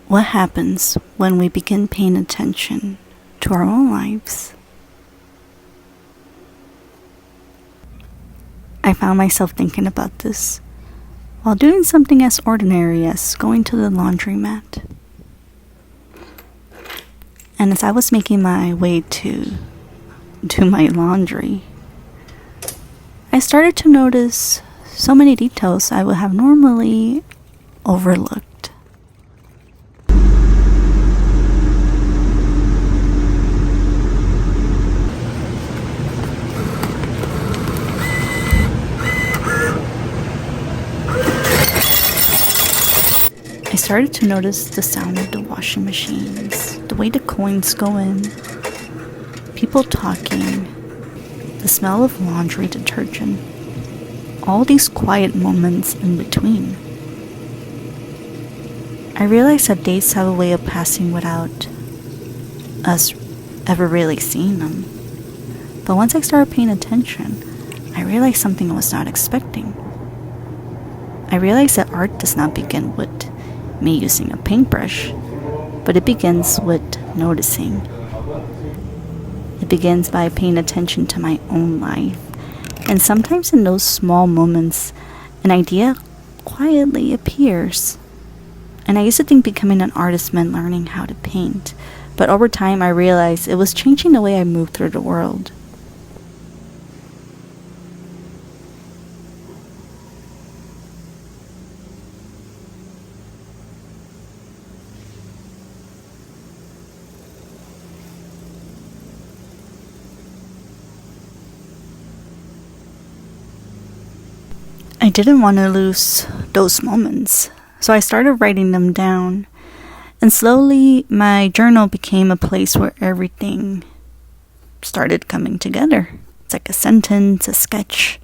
What happens when we begin paying attention to our own lives? I found myself thinking about this while doing something as ordinary as going to the laundromat. And as I was making my way to do my laundry, I started to notice so many details I would have normally overlooked. I started to notice the sound of the washing machines, the way the coins go in, people talking, the smell of laundry detergent, all these quiet moments in between. I realized that days have a way of passing without us ever really seeing them. But once I started paying attention, I realized something I was not expecting. I realized that art does not begin with me using a paintbrush, but it begins with noticing. It begins by paying attention to my own life, and sometimes in those small moments, an idea quietly appears. And I used to think becoming an artist meant learning how to paint, but over time I realized it was changing the way I moved through the world. I didn't want to lose those moments, so I started writing them down. And slowly, my journal became a place where everything started coming together. It's like a sentence, a sketch,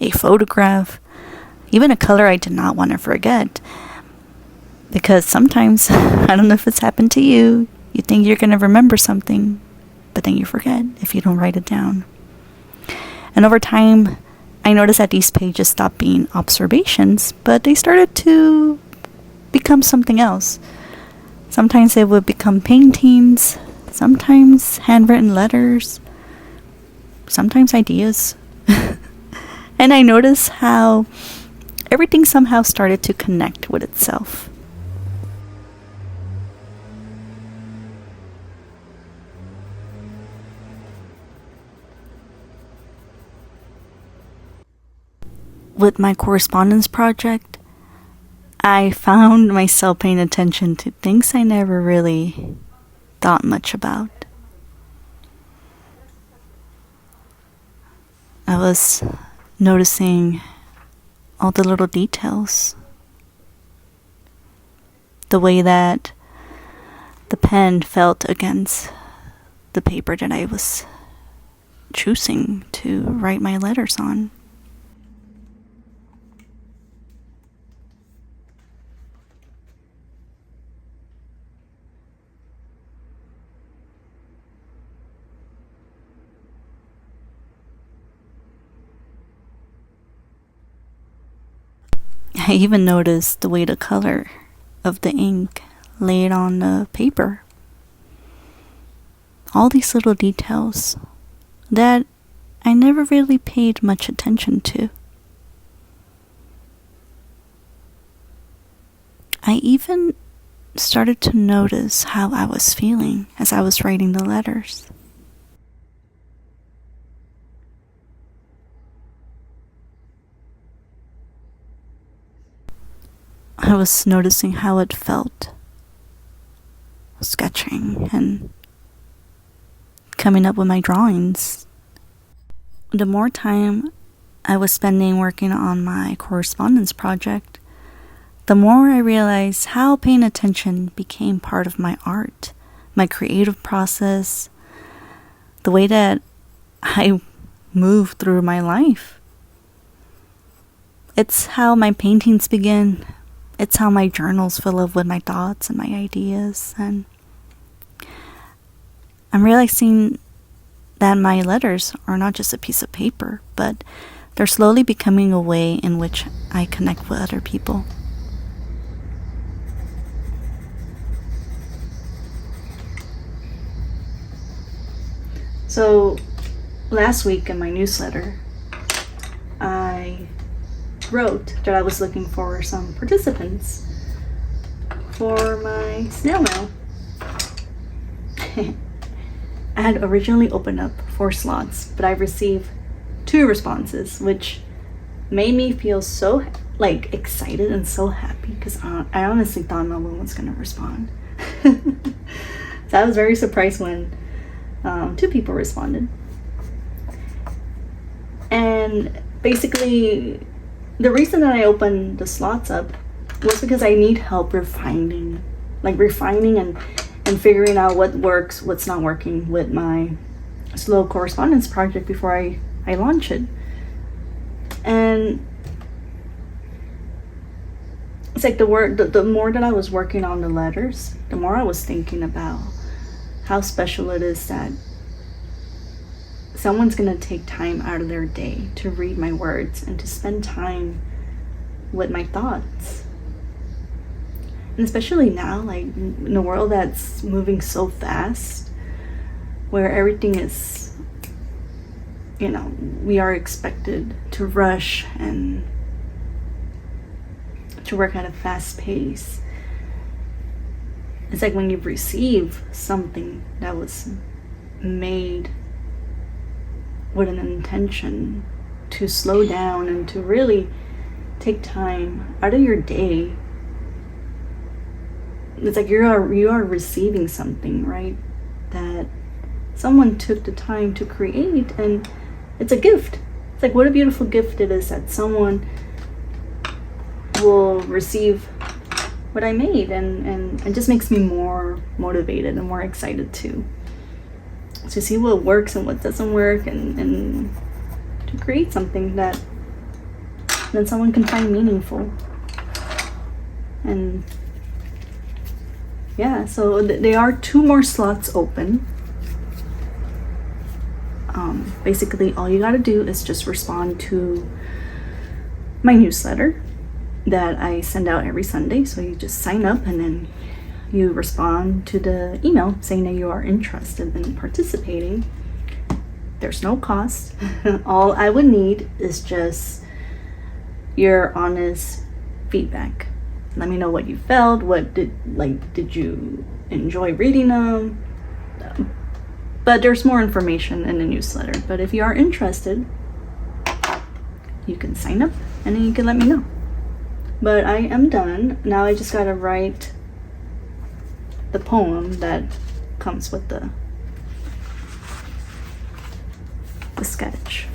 a photograph, even a color I did not want to forget. Because sometimes, I don't know if it's happened to you, you think you're going to remember something, but then you forget if you don't write it down. And over time, I noticed that these pages stopped being observations, but they started to become something else. Sometimes they would become paintings, sometimes handwritten letters, sometimes ideas. And I noticed how everything somehow started to connect with itself. With my correspondence project, I found myself paying attention to things I never really thought much about. I was noticing all the little details. The way that the pen felt against the paper that I was choosing to write my letters on. I even noticed the way the color of the ink laid on the paper. All these little details that I never really paid much attention to. I even started to notice how I was feeling as I was writing the letters. I was noticing how it felt, sketching and coming up with my drawings. The more time I was spending working on my correspondence project, the more I realized how paying attention became part of my art, my creative process, the way that I move through my life. It's how my paintings begin. It's how my journals fill up with my thoughts and my ideas. And I'm realizing that my letters are not just a piece of paper, but they're slowly becoming a way in which I connect with other people. So last week in my newsletter, I wrote that I was looking for some participants for my snail mail. I had originally opened up 4 slots, but I received 2 responses, which made me feel so excited and so happy, because I honestly thought no one was gonna respond. So I was very surprised when 2 people responded. And basically, the reason that I opened the slots up was because I need help refining and figuring out what works, what's not working with my slow correspondence project before I launch it. And it's like the more that I was working on the letters, the more I was thinking about how special it is that someone's gonna take time out of their day to read my words and to spend time with my thoughts. And especially now, like in a world that's moving so fast, where everything is, we are expected to rush and to work at a fast pace. It's like when you receive something that was made with an intention to slow down and to really take time out of your day. It's like you are receiving something, right, that someone took the time to create, and it's a gift. It's like, what a beautiful gift it is that someone will receive what I made, and it just makes me more motivated and more excited to see what works and what doesn't work, and to create something that someone can find meaningful. And yeah, so there are 2 more slots open. Basically, all you gotta do is just respond to my newsletter that I send out every Sunday. So you just sign up and then you respond to the email saying that you are interested in participating. There's no cost. All I would need is just your honest feedback. Let me know what you felt. Did you enjoy reading them? But there's more information in the newsletter. But if you are interested, you can sign up and then you can let me know. But I am done. Now I just gotta write the poem that comes with the sketch.